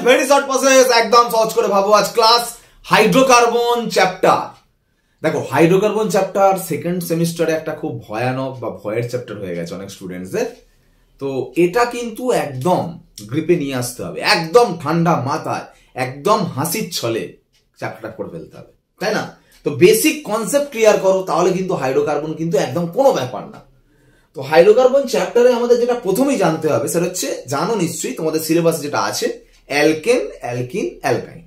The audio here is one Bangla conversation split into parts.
ভেরি শর্ট প্রসেস, একদম সহজ করে ভাবো। আজ ক্লাস হাইড্রোকার্বন চ্যাপ্টার। দেখো হাইড্রোকার্বন চ্যাপ্টার সেকেন্ড সেমিস্টারে একটা খুব ভয়ানক বা ভয়ের চ্যাপ্টার হয়ে গেছে অনেক স্টুডেন্টসদের। তো এটা কিন্তু একদম গ্রিপে নিয়ে আসতে হবে, একদম ঠান্ডা মাথায়, একদম হাসির ছলে চ্যাপ্টারটা করে ফেলতে হবে, তাই না? তো বেসিক কনসেপ্ট ক্লিয়ার করো, তাহলে কিন্তু হাইড্রোকার্বন কিন্তু একদম কোনো ব্যাপার না। তো হাইড্রোকার্বন চ্যাপ্টারে আমাদের যেটা প্রথমেই জানতে হবে সেটা হচ্ছে, জানো নিশ্চয়ই তোমাদের সিলেবাস যেটা আছে, অ্যালকেন, অ্যালকিন, অ্যালকাইন।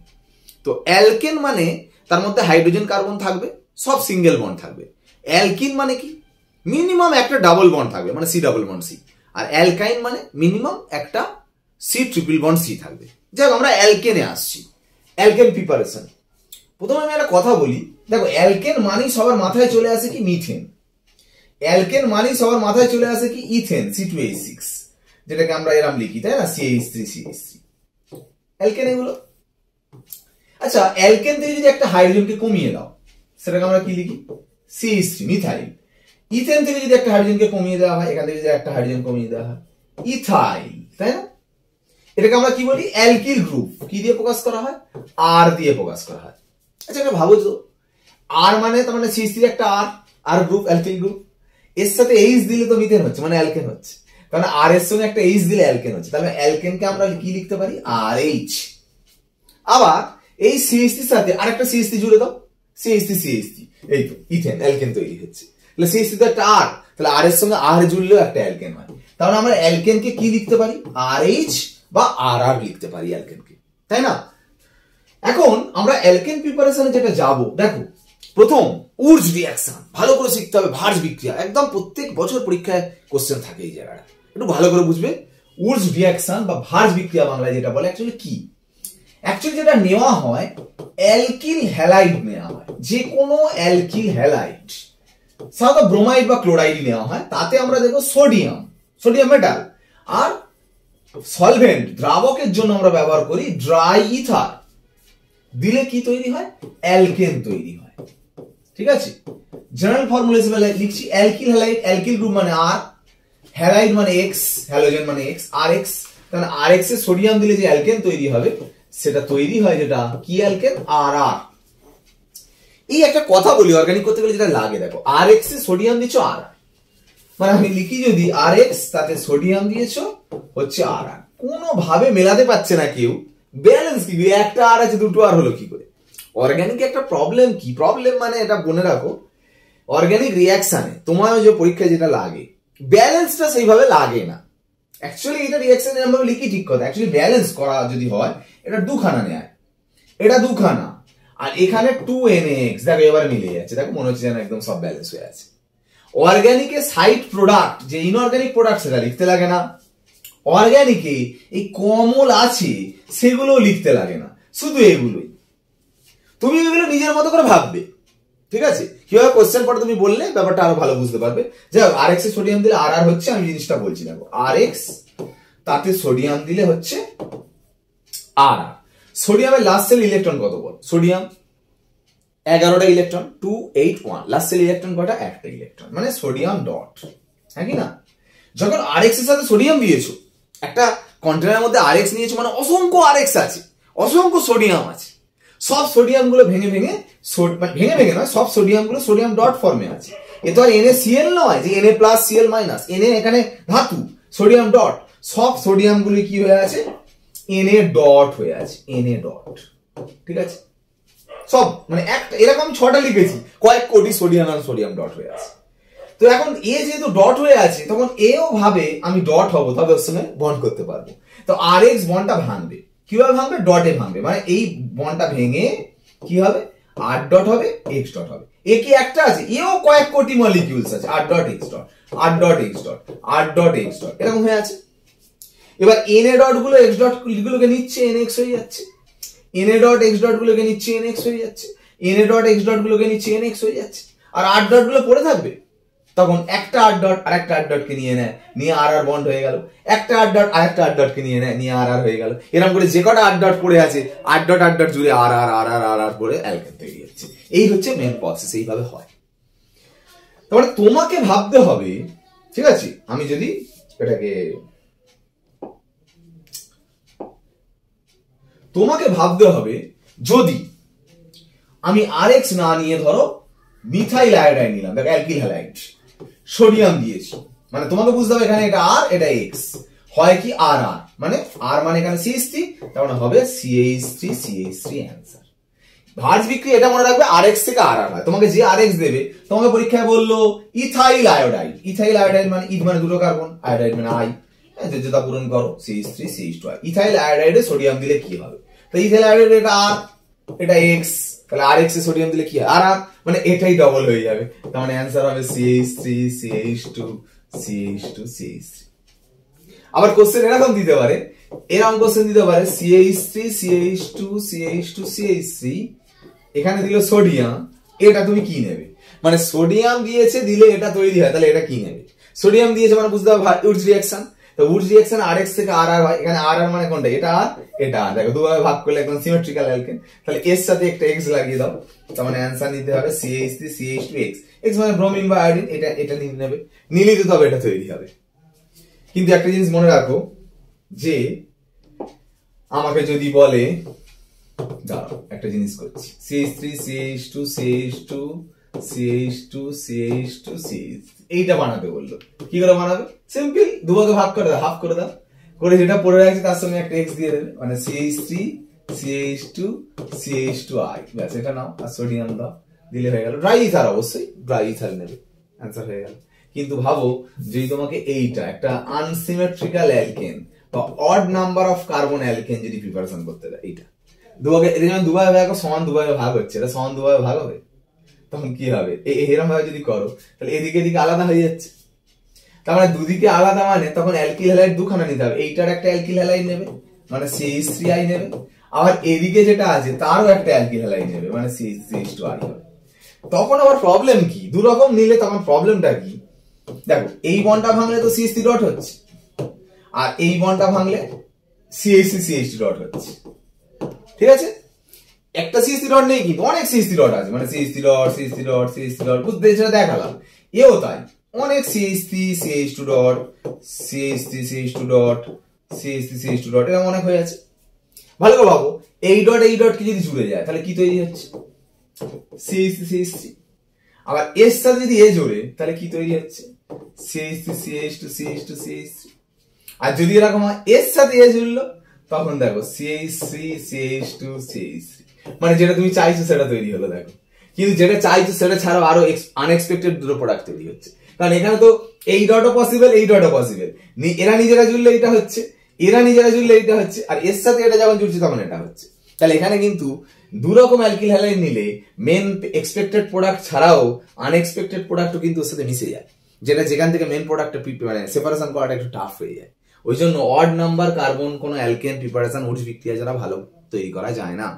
তো অ্যালকেন মানে তার মধ্যে হাইড্রোজেন কার্বন থাকবে, সব সিঙ্গেল বন্ড থাকবে। অ্যালকিন মানে কি, মিনিমাম একটা ডাবল বন্ড থাকবে, মানে সি ডাবল বন্ড সি। আর অ্যালকাইন মানে মিনিমাম একটা সি ট্রিপল বন্ড সি থাকবে। যাই আমরা অ্যালকেনে আসছি, অ্যালকেন প্রিপারেশন। প্রথমে আমি একটা কথা বলি, দেখো অ্যালকেন মানেই সবার মাথায় চলে আসে কি মিথেন, অ্যালকেন মানেই সবার মাথায় চলে আসে কি ইথেন, C2H6, যেটাকে আমরা এরম লিখি, তাই না, CH3CH3 অ্যালকেন এগুলো। আচ্ছা, অ্যালকেন থেকে যদি একটা হাইড্রোজেনকে কমিয়ে দাও, সেটাকে আমরা কি লিখি, CH3 মিথাইল। ইথেন থেকে যদি একটা হাইড্রোজেনকে কমিয়ে দেওয়া হয়, এখান থেকে যদি একটা হাইড্রোজেন কমিয়ে দেওয়া হয়, ইথাইল, তাই না? এটাকে আমরা কি বলি, অ্যালকিল গ্রুপ। কি দিয়ে প্রকাশ করা হয়, আর দিয়ে প্রকাশ করা হয়। আচ্ছা এটা ভাবো তো, আর মানে তার মানে CH3 একটা আর গ্রুপ, অ্যালকিল গ্রুপ। এর সাথে H দিলে তো মিথেন হচ্ছে, মানে অ্যালকেন হচ্ছে। কারণ আর এর সঙ্গে একটা H দিলে অ্যালকেন হচ্ছে, তাহলে অ্যালকেনকে আমরা কি লিখতে পারি, RH। আবার এই CH3 এর সাথে আরেকটা CH3 জুড়ে দাও, CH3, এই তো ইথেন, অ্যালকেন তৈরি হচ্ছে। তাহলে CH3 তো একটা আর, তাহলে আর এর সঙ্গে আর জুড়লেও একটা অ্যালকেন হয়। তাহলে আমরা অ্যালকেনকে কি লিখতে পারি, RH বা আর লিখতে পারি অ্যালকেনকে, তাই না? এখন আমরা অ্যালকেন প্রিপারেশনে যেটা যাব, দেখো প্রথম উর্জ রিঅ্যাকশন ভালো করে শিখতে হবে, ভার্জ বিক্রিয়া, একদম প্রত্যেক বছর পরীক্ষায় কোশ্চেন থাকে এই জায়গাটা, একটু ভালো করে বুঝবে। উর্জ রিঅ্যাকশন বা ভার্জ বিক্রিয়া বাংলায় যেটা বলে অ্যাকচুয়ালি কি, অ্যাকচুয়ালি যেটা নেওয়া হয় অ্যালকিল হ্যালাইড নেওয়া হয়, যে কোনো অ্যালকিল হ্যালাইড, সাধারণত ব্রোমাইড বা ক্লোরাইড নেওয়া হয়। তাতে আমরা দেখো সোডিয়াম মেটাল, আর সলভেন্ট দ্রাবকের জন্য আমরা ব্যবহার করি ড্রাই ইথার। দিলে কি তৈরি হয়, অ্যালকেন তৈরি হয়, ঠিক আছে? জেনারেল ফর্মুলা হিসেবে লিখছি অ্যালকিল হ্যালাইড, অ্যালকিল গ্রুপ মানে আর, হ্যালাইড মানে এক্স, হ্যালোজেন মানে এক্স, আর এক্স। তাহলে আর এক্স এ সোডিয়াম দিলে যে অ্যালকেন তৈরি হবে সেটা তৈরি হয় যেটা কি অ্যালকেন, আর আর। এই একটা কথা বলি, অর্গানিক করতে গেলে যেটা লাগে, দেখো আর এক্স এ সোডিয়াম দিচ্ছ আর, মানে আমি লিখি যদি আর এক্স তাতে সোডিয়াম দিয়েছো হচ্ছে আর আর, কোনোভাবে মেলাতে পারছে না কেউ, ব্যালেন্স কি, একটা আর আছে দুটো আর হলো কি করে? অর্গানিক একটা প্রবলেম কি, প্রবলেম মানে এটা মনে রাখো, অর্গানিক রিঅ্যাকশনে তোমার যে পরীক্ষায় যেটা লাগে ব্যালেন্সটা সেইভাবে লাগে না। অ্যাকচুয়ালি এটা রিঅ্যাকশন আমরা লিখি ঠিক কথা, অ্যাকচুয়ালি ব্যালেন্স করা যদি হয় এটা দুখানা নেয়, এটা দুখানা, আর এখানে 2NaX, দেখো এবার মিলে যাচ্ছে, দেখো মনে হচ্ছে যেন একদম সব ব্যালেন্স হয়ে আছে। অর্গানিকে সাইড প্রোডাক্ট যে ইনঅর্গানিক প্রোডাক্ট সেটা লিখতে লাগে না, অর্গানিকে এই কমল আছে সেগুলো লিখতে লাগে না, শুধু এগুলোই। তুমি এগুলো নিজের মতো করে ভাববে, ঠিক আছে? কিভাবে কোশ্চেন পড়ে তুমি বললে ব্যাপারটা আরো ভালো বুঝতে পারবে। যাই হোক, আর এক্স এ সোডিয়াম দিলে আর আর হচ্ছে, আমি জিনিসটা বলছি দেখো, আর এক্স তাতে সোডিয়াম দিলে হচ্ছে আর আর। সোডিয়ামের লাস্ট সেল ইলেকট্রন কত বল, সোডিয়াম 11টা ইলেকট্রন, 281, লাস্ট সেল ইলেকট্রন কয়টা, একটা ইলেকট্রন, মানে সোডিয়াম ডট, হ্যাঁ কি না? যখন আর এক্স এর সাথে সোডিয়াম দিয়েছো, একটা কন্টেনারের মধ্যে আর এক্স নিয়েছো, মানে অসংখ্য আর এক্স আছে, অসংখ্য সোডিয়াম আছে, সব সোডিয়াম গুলো ভেঙে ভেঙে নয়, সব সোডিয়াম গুলো সোডিয়াম ডট ফর্মে আছে। এ তো আর NaCl নয় যে Na+Cl-, Na এখানে ধাতু, সোডিয়াম ডট, সব সোডিয়াম গুলো কি হয়ে আছে, Na ডট হয়ে আছে, Na ডট, ঠিক আছে? সব মানে একটা এরকম 6টা লিখেছি, কয়েক কোটি সোডিয়াম ডট হয়ে আছে। তো এখন এ যেহেতু ডট হয়ে আছে, তখন এও ভাবে আমি ডট হবো, তবে ওর সঙ্গে বন্ড করতে পারবো। তো আর এক্স বন্ডটা ভাঙবে, কিভাবে ভাঙবে, ডটে ভাঙবে, মানে এই বন্ডটা ভেঙে কি হবে, আর ডট হবে, এক্স ডট হবে। এ কি একটা আছে, এও কয়েক কোটি মলিকিউলস আছে, আর ডট এক্স ডট, আর ডট এক্স ডট, আর ডট এক্স ডট, এরকম হয়ে আছে। এবার Na ডট গুলো এক্স ডট গুলোকে নিচ্ছে, NX হয়ে যাচ্ছে, Na ডট এক্স ডট গুলোকে নিচ্ছে, NX হয়ে যাচ্ছে, Na ডট এক্স ডট গুলোকে নিচ্ছে, NX হয়ে যাচ্ছে, আর আর ডট গুলো পড়ে থাকবে। তখন একটা আর ডট আর একটা আর ডটকে নিয়ে নেয়, নিয়ে আর আর বন্ড হয়ে গেল, একটা আর ডট আর একটা আর ডটকে নিয়ে নেয়, নিয়ে আর আর হয়ে গেল। এরকম করে যে কটা আর ডট পড়ে আছে, আর ডট জুড়ে আর আর আর আর আর আর পড়ে অ্যালকেন তৈরি হচ্ছে। এই হচ্ছে মেন প্রসেস, এইভাবে হয়। তারপরে তোমাকে ভাবতে হবে, ঠিক আছে, আমি যদি এটাকে তোমাকে ভাবতে হবে যদি আমি RX না নিয়ে ধরো মিথাইল আয়োডাইড নিলাম, দেখো অ্যালকিল হ্যালাইড, সোডিয়াম দিয়েছি, মানে তোমাকে বুঝতে হবে এখানে এটা R এটা X, হয় কি R R, মানে R মানে এখানে CH3, তার মানে হবে CH3 অ্যান্সার। ভাঁজ বিক্রিয়া এটা মনে রাখবে RX থেকে RR হয়। তোমাকে যে RX দেবে, তোমাকে পরীক্ষায় বললো ইথাইল আয়োডাইড, ইথাইল আয়োডাইড মানে ইথ মানে দুটো কার্বন, আয়োডাইড মানে আই, যেটা পূরণ করো CH3 CH2। ইথাইল আয়োডাইডে সোডিয়াম দিলে কি হবে? তো ইথাইল আয়োডাইড এটা R এটা X, তাহলে RX এ সোডিয়াম দিলে কি হয়? RR, মানে এটাই ডবল হয়ে যাবে, তার মানে অ্যান্সার হবে CH3 CH2 CH2 CH3। আবার কোশ্চেন এরকম দিতে পারে, এরকম কোশ্চেন দিতে পারে CH3 CH2 CH2 CH3, এখানে দিল সোডিয়াম, এটা তুমি কি নেবে? মানে সোডিয়াম দিয়েছে দিলে এটা তৈরি হয়, তাহলে এটা কি নেবে? সোডিয়াম দিয়েছে মানে বুঝতে হবে উডস রিঅ্যাকশন, তো উডস রিঅ্যাকশন RX থেকে RR হয়, এখানে RR মানে কোনটা? এটা R এটা R, দেখো দুভাবে ভাগ করলে একদম সিমেট্রিক্যাল অ্যালকেন, তাহলে এর সাথে একটা X লাগিয়ে দাও, তার মানে অ্যান্সার নিতে হবে CH3 CH2 X, X মানে ব্রোমিন বা আয়োডিন, এটা নিয়ে নেবে, নিলেই তো তবে এটা তৈরি হবে। কিন্তু একটা জিনিস মনে রাখো যে আমাকে যদি বলে, দাঁড়াও একটা জিনিস করছি, CH3 CH2 CH2 CH2 CH2 CH, এইটা বানাতে বললো, কি করে বানাবে? সিম্পল, দুভাগে ভাগ করে দাও, হাফ করে দাও, করে যেটা পড়ে রাখছে তার সঙ্গে একটা X দিয়ে দেবে, মানে CH3 CH2 CH2I, ব্যাস এটা নাও, আর সোডিয়াম দাও, দিলে হয়ে গেল। ড্রাই ইথার, অবশ্যই ড্রাই ইথার নেবে, অ্যান্সার হয়ে গেল। কিন্তু ভাবো যদি তোমাকে এইটা একটা আনসিমেট্রিক্যাল অ্যালকেন বা odd number of carbon alkane যদি প্রিপারেশন করতে দেয়, এইটা দুভাগে, এটা যেমন দুভাগে ভাগ সমান দুভাগে ভাগ হচ্ছে, এটা সমান দুভাগে ভাগ হবে, তখন কি হবে? এরকম ভাবে যদি করো তাহলে এদিকে এদিকে আলাদা হয়ে যাচ্ছে, তার মানে দুদিকে আলাদা, মানে তখন অ্যালকিল হ্যালাইড দুখানা নিতে হবে, এইটার একটা অ্যালকিল হ্যালাইড নেবে মানে CH3I নেবে, আবার এদিকে যেটা আছে তারও একটা অ্যালকিল হ্যালাইড নেবে মানে CH2I হবে। তখন আবার প্রবলেম কি? দু রকম নিলে তখন প্রবলেমটা কি? দেখো এই বন্ডটা ভাঙলে তো CH3 ডট হচ্ছে, আর এই বন্ডটা ভাঙলে CH3 ডট হচ্ছে, ঠিক আছে? একটা CH3 ডট নেই, কিন্তু অনেক CH3 ডট আছে, মানে CH3 dot CH3 dot CH3 dot, বুঝতে সেটা দেখালাম। এও তাই, অনেক CH3 CH2 dot CH3 CH2 dot CH3 CH2 dot, এরকম অনেক হয়ে আছে। ভালো করে ভাবো, এই ডট কি যদি জুড়ে যায় তাহলে কি তৈরি হচ্ছে? CH3 CH3। আবার এর সাথে যদি এ জোড়ে তাহলে কি তৈরি হচ্ছে? CH3 CH2 CH2 CH3। আর যদি এরকম এর সাথে এ জুড়লো, তখন দেখো CH3 CH2 CH3, মানে যেটা তুমি চাইছো সেটা তৈরি হলো। দেখো, কিন্তু যেটা চাইছো সেটা ছাড়াও আরো আনএক্সপেক্টেড দুটো প্রোডাক্ট তৈরি হচ্ছে, কারণ এখানে তো এই ডটও পসিবল এই ডটও পসিবল, এরা নিজেরা জুড়লে এটা হচ্ছে, এরা নিজেরা জুড়লে এটা হচ্ছে, আর এর সাথে এটা যখন জুড়ছে তখন এটা হচ্ছে। তাহলে এখানে কিন্তু দু রকম অ্যালকিল হ্যালাইড নিলে মেন এক্সপেক্টেড প্রোডাক্ট ছাড়াও আনএক্সপেক্টেড প্রোডাক্টও কিন্তু ওর সাথে মিশে যায়, যেটা যেখান থেকে মেন প্রোডাক্টটা মানে সেপারেশন করাটা একটু টাফ হয়ে যায়। ওই জন্য অড নাম্বার কার্বন কোন অ্যালকেন প্রিপারেশন উডস বিক্রিয়া যারা ভালো তৈরি করা যায় না,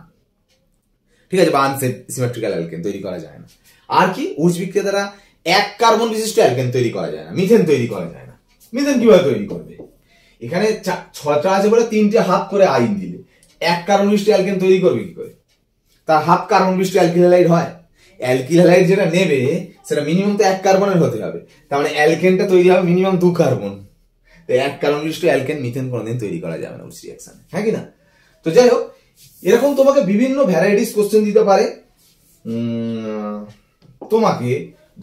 ঠিক আছে, বা আনসিমেট্রিক্যাল অ্যালকেন তৈরি করা যায় না। আর কি উডস বিক্রিয়া দ্বারা এক কার্বন বিশিষ্ট অ্যালকেন তৈরি করা যায় না, মিথেন তৈরি করা যায় না। মিথেন কিভাবে তৈরি করবে? এখানে 6টা আছে বলে 3টে হাফ করে আইন দিলে এক কার্বন বিশিষ্ট অ্যালকেন তৈরি করবে কি করে? তার হাফ কার্বন বিশিষ্ট অ্যালকিল হ্যালাইড হয়। অ্যালকিল হ্যালাইড যেটা নেবে সেটা মিনিমাম তো 1 কার্বনের হতে হবে, তার মানে অ্যালকেনটা তৈরি হবে মিনিমাম 2 কার্বন। তো 1 কার্বন বিশিষ্ট অ্যালকেন মিথেন কোনোদিন তৈরি করা যাবে না উডস রিঅ্যাকশনে, হ্যাঁ কি না? তো যাই হোক, এরকম তোমাকে বিভিন্ন ভ্যারাইটিস কোশ্চেন দিতে পারে। তোমাকে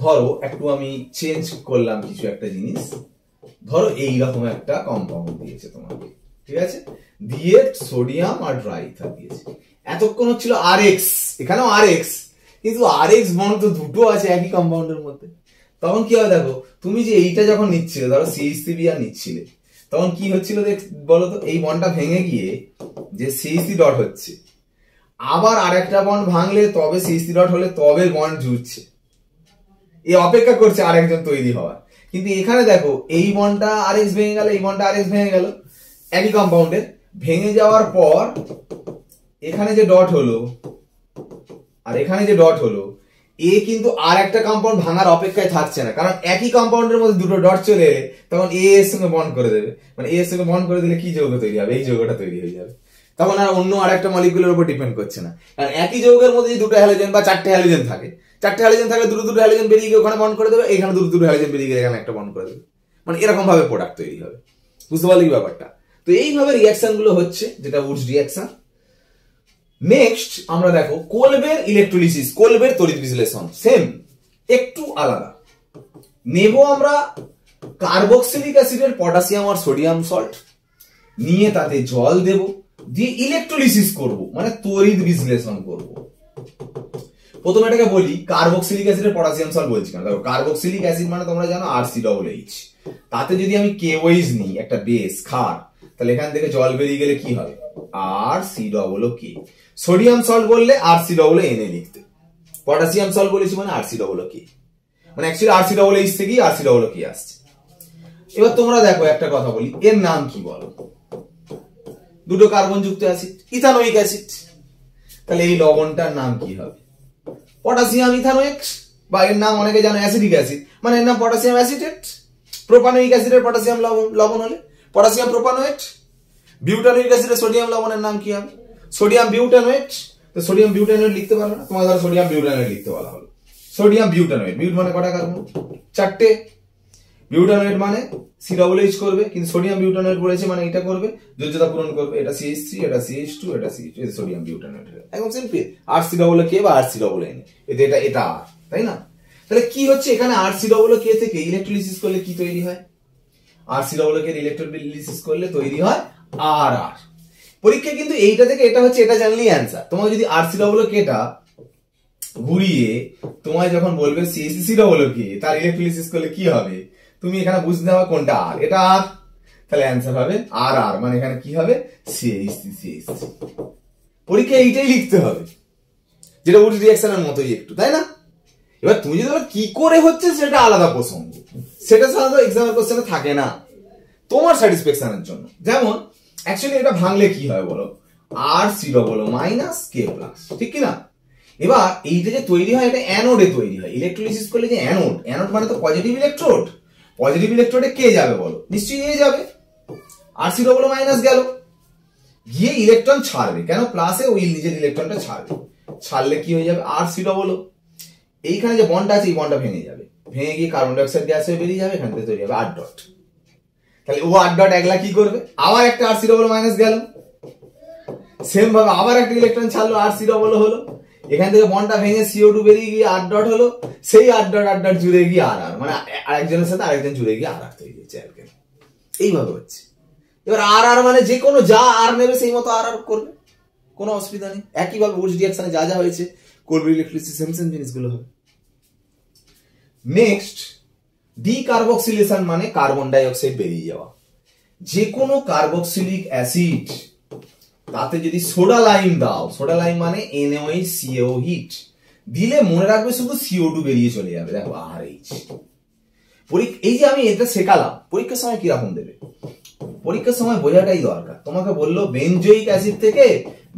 ধরো একটু আমি চেঞ্জ করলাম কিছু একটা জিনিস, ধরো এইরকম একটা কম্পাউন্ড দিয়েছে তোমাকে, ঠিক আছে, দিয়ে সোডিয়াম আর ড্রাই ইথার দিয়েছে। এতক্ষণ হচ্ছিল RX, এখানেও RX, কিন্তু RX বন্ড তো দুটো আছে একই কম্পাউন্ডের মধ্যে। তখন কি হবে দেখো, তুমি যে এইটা যখন নিচ্ছিলে, ধরো CH3 আর নিচ্ছিলে, তখন কি হচ্ছিল বলো তো, এই বন্ডটা ভেঙে গিয়ে যে CH3 ডট হচ্ছে, আবার আরেকটা বন্ড ভাঙলে তবে CH3 ডট হলে তবে বন্ড জুড়ছে, এ অপেক্ষা করছে আরেকজন তৈরি হওয়ার। কিন্তু এখানে দেখো এই বন্ডটা RX ভেঙে গেল, এই বন্ডটা RX ভেঙে গেল, একই কম্পাউন্ডের ভেঙে যাওয়ার পর এখানে যে ডট হলো আর এখানে যে ডট হলো, এ কিন্তু আর একটা কম্পাউন্ড ভাঙার অপেক্ষায় থাকছে না, কারণ একই কম্পাউন্ডের মধ্যে দুটো ডট চলে এলে তখন এ এর সঙ্গে বন্ড করে দেবে, মানে এর সঙ্গে বন্ড করে দিলে কি যৌগ তৈরি হবে? এই যৌগটা তৈরি হয়ে যাবে। তখন আর অন্য আরেকটা মলিকুলের উপর ডিপেন্ড করছে না, কারণ একই যৌগের মধ্যে যদি দুটো হ্যালোজেন বা 4টে হ্যালোজেন থাকে, 4টে হ্যালোজেন থাকলে দুটো দুটো হ্যালোজেন বেরিয়ে গিয়ে ওখানে বন্ড করে দেবে, এখানে দুটো দুটো হ্যালোজেন বেরিয়ে গিয়ে এখানে একটা বন্ড করে দেবে, মানে এরকম ভাবে প্রোডাক্ট তৈরি হবে। বুঝতে পারলে কি ব্যাপারটা? তো এইভাবে রিঅ্যাকশন গুলো হচ্ছে, যেটা উডস রিঅ্যাকশন। নেক্সট আমরা দেখো কোলবের ইলেকট্রোলিসিস, কোলবের তড়িৎ বিশ্লেষণ, সেম একটু আলাদা। নেব আমরা কার্বক্সিলিক অ্যাসিডের পটাশিয়াম আর সোডিয়াম সল্ট, নিয়ে তাতে জল দেব, দিয়ে ইলেকট্রোলিসিস করব, মানে তড়িৎ বিশ্লেষণ করব। প্রথমে এটাকে বলি কার্বক্সিলিক অ্যাসিডের পটাশিয়াম সল্ট বলছি কেন, দেখো কার্বক্সিলিক অ্যাসিড মানে তোমরা জানো RCOOH, তাতে যদি আমি KOH নিই একটা বেস ক্ষার, তাহলে এখান থেকে জল বেরিয়ে গেলে কি হবে RCOOK। সোডিয়াম সল্ট বললে RCOONA লিখতে, পটাশিয়াম সল্ট বলেছি মানে RCOOK, মানে অ্যাকচুয়ালি RCOOH থেকেই RCOOK আসছে। এবার তোমরা দেখো একটা কথা বলি, এর নাম কি বলো, দুটো কার্বন যুক্ত অ্যাসিড, ইথানোয়িক অ্যাসিড, তাহলে এই লবণটার নাম কি হবে পটাশিয়াম ইথানোয়েট, বা এর নাম অনেকে জানো অ্যাসিডিক অ্যাসিড, মানে এর নাম পটাশিয়াম অ্যাসিটেট। প্রোপানোয়িক অ্যাসিডের পটাশিয়াম লবণ হলে পটাশিয়াম প্রোপানোয়েট। বিউটানোয়িক অ্যাসিডের সোডিয়াম লবণের নাম কি হবে সোডিয়াম বিউটানোয়েট। তো সোডিয়াম বিউটানোয়েট লিখতে পারবে না, তোমার ধরো সোডিয়াম বিউটানোয়েট লিখতে বলা হলো, সোডিয়াম বিউটানোয়েট, বিউট মানে কটা কার্বন, চারটে, বিউটানোয়েট মানে COOH করবে, কিন্তু সোডিয়াম বিউটানোয়েট বলেছে মানে এটা করবে, যোজ্যতা পূরণ করবে, এটা CH3, এটা CH2, এটা CH2, এটা সোডিয়াম বিউটানোয়েট, একদম সিম্পল, RCOOK বা RCOONA, এটা আর, তাই না? তাহলে কি হচ্ছে এখানে RCOOK থেকে ইলেকট্রোলিসিস করলে কি তৈরি হয়, RCOOK এর ইলেকট্রোলিসিস করলে তৈরি হয় RR। পরীক্ষা কিন্তু এইটা থেকে এটা হচ্ছে, এটা জানলেই অ্যান্সার। তোমাকে যদি RCOOK টা ঘুরিয়ে তোমায় যখন বলবে CH3COOK তার ইলেকট্রোলিসিস করলে কি হবে, তুমি এখানে বুঝতে হবে কোনটা আর, এটা আর, তাহলে অ্যান্সার হবে RR, মানে এখানে কি হবে CH3CH3। পরীক্ষা এইটাই লিখতে হবে, যেটা উড রিঅ্যাকশনের মতোই একটু, তাই না? এবার তুমি যদি কি করে হচ্ছে সেটা আলাদা প্রসঙ্গ, সেটা সাধারণত এক্সামের কোশ্চেনে থাকে না, তোমার স্যাটিসফ্যাকশনের জন্য। যেমন অ্যাকচুয়ালি এটা ভাঙলে কি হয় বলো, RCOO- K+, ঠিক কি না? এবার এইটা যে তৈরি হয় এটা অ্যানোডে তৈরি হয়, ইলেকট্রোলিসিস করলে যে অ্যানোড, অ্যানোড মানে তো পজিটিভ ইলেকট্রোড, পজিটিভ ইলেকট্রোডে কে যাবে বলো, নিশ্চয়ই এ যাবে, RCOO- গেল, গিয়ে ইলেকট্রন ছাড়বে, কেন প্লাসে ওই নিজের ইলেকট্রনটা ছাড়বে, ছাড়লে কি হয়ে যাবে RCOO, এইখানে যে বন্ডটা আছে এই বন্ডটা ভেঙে যাবে, ভেঙে গিয়ে কার্বন ডাই অক্সাইড গ্যাস হয়ে বেরিয়ে যাবে, এখান থেকে তৈরি হবে R ডট। তাহলে ও R ডট একলা কি করবে, আবার একটা RCOO- গেল, সেম ভাবে আবার একটা ইলেকট্রন ছাড়লো RCOO হলো, এখান থেকে বন্ডটা ভেঙে CO2 বেরিয়ে গিয়ে R ডট হলো, সেই R ডট জুড়ে গিয়ে RR, মানে আরেকজনের সাথে আরেকজন জুড়ে গিয়ে RR তৈরি হচ্ছে অ্যালকেন, এইভাবে হচ্ছে। এবার RR মানে যে কোনো যা R নেবে সেই মতো RR করবে, কোনো অসুবিধা নেই। একইভাবে উড রিঅ্যাকশনে যা যা হয়েছে কোলবের ইলেকট্রোলিসিস সেম জিনিসগুলো হবে। নেক্সট ডিকার্বক্সিলেশন মানে কার্বন ডাই অক্সাইড বেরিয়ে যাওয়া। যে কোনো কার্বক্সিলিক অ্যাসিড তাতে যদি সোডা লাইম দাও, সোডা লাইম মানে NaOH হিট দিলে মনে রাখবে শুধু CO2 বেরিয়ে চলে যাবে, দেখো RH। এই যে আমি এটা শেখালাম, পরীক্ষার সময় কিরকম দেবে, পরীক্ষার সময় বোঝাটাই দরকার। তোমাকে বললো বেনজোইক অ্যাসিড থেকে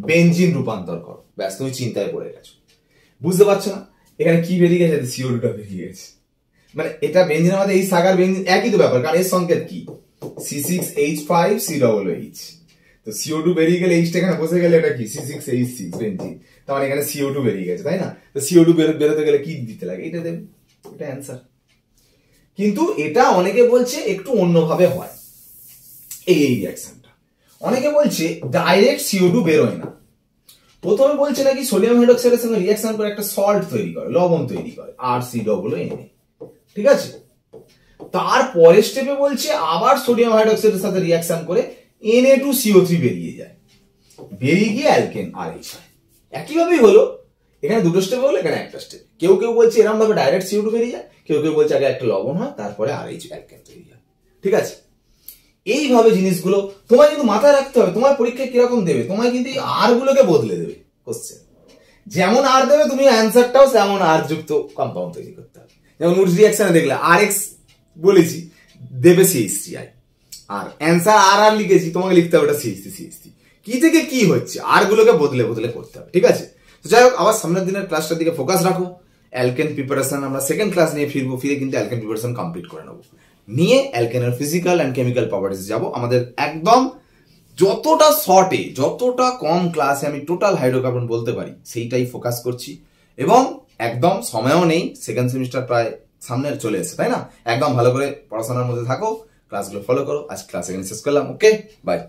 বেনজিন রূপান্তর করো, ব্যাস তুমি চিন্তায় পড়ে গেছো, বুঝতে পারছো না এখানে কি বেরিয়ে গেছে, CO2 টা বেরিয়ে গেছে, মানে এটা বেনজিনের মধ্যে এই সাগার বেনজিন একই তো ব্যাপার, কারণ এর সংকেত কি C6H5COOH, তো CO2 বেরিয়ে গেলে এইচটা এখানে বসে গেলে এটা কি C6H6 বেনজিন, তার মানে এখানে CO2 বেরিয়ে গেছে, তাই না? তো CO2 বেরোতে গেলে কি দিতে লাগে, এটা দেবে, এটা অ্যান্সার। কিন্তু এটা অনেকে বলছে একটু অন্যভাবে হয় এই রিঅ্যাকশনটা, অনেকে বলছে ডাইরেক্ট CO2 বেরোয় না, প্রথমে বলছে নাকি সোডিয়াম হাইড্রোক্সাইডের সঙ্গে রিঅ্যাকশন করে একটা সল্ট তৈরি করে, লবণ তৈরি করে RCOONA, ঠিক আছে? তারপরের স্টেপে বলছে আবার সোডিয়াম হাইড্রোক্সাইডের সাথে রিঅ্যাকশন করে Na2CO3 বেরিয়ে যায়, বেরিয়ে গিয়ে অ্যালকেন RH হয়। একইভাবেই হলো, এখানে দুটো স্টেপ হলো, এখানে একটা স্টেপ। কেউ কেউ বলছে এরকম ভাবে ডাইরেক্ট CO2 বেরিয়ে যায়, কেউ কেউ বলছে আগে একটা লবণ হয় তারপরে RH অ্যালকেন তৈরি হয়, ঠিক আছে? এইভাবে জিনিসগুলো তোমায় কিন্তু মাথায় রাখতে হবে। তোমার পরীক্ষায় কিরকম দেবে, তোমায় কিন্তু আর গুলোকে বদলে দেবে কোশ্চেন, যেমন আর দেবে তুমি অ্যান্সারটাও তেমন আর যুক্ত কম্পাউন্ড তৈরি করতে হবে। যেমন উড রিঅ্যাকশনে দেখলে RX বলেছি দেবে CH3I, আর অ্যান্সার আর লিখেছি, তোমাকে লিখতে হবে ওটা CH3 কি থেকে কি হচ্ছে, আর গুলোকে বদলে বদলে করতে হবে, ঠিক আছে? তো যাই হোক, আবার সামনের দিনের ক্লাসটার দিকে ফোকাস রাখো। অ্যালকেন প্রিপারেশন আমরা সেকেন্ড ক্লাস নিয়ে ফিরবো, ফিরে কিন্তু অ্যালকেন প্রিপারেশন কমপ্লিট করে নেবো, নিয়ে অ্যালকেনের ফিজিক্যাল অ্যান্ড কেমিক্যাল প্রপার্টিস যাব। আমাদের একদম যতটা শর্টে, যতটা কম ক্লাসে আমি টোটাল হাইড্রোকার্বন বলতে পারি সেইটাই ফোকাস করছি, এবং একদম সময়ও নেই, সেকেন্ড সেমিস্টার প্রায় সামনে চলে এসেছে, তাই না? একদম ভালো করে পড়াশোনার মধ্যে থাকো, ক্লাসগুলো ফলো করো। আজ ক্লাস এখানে শেষ করলাম, ওকে, বাই।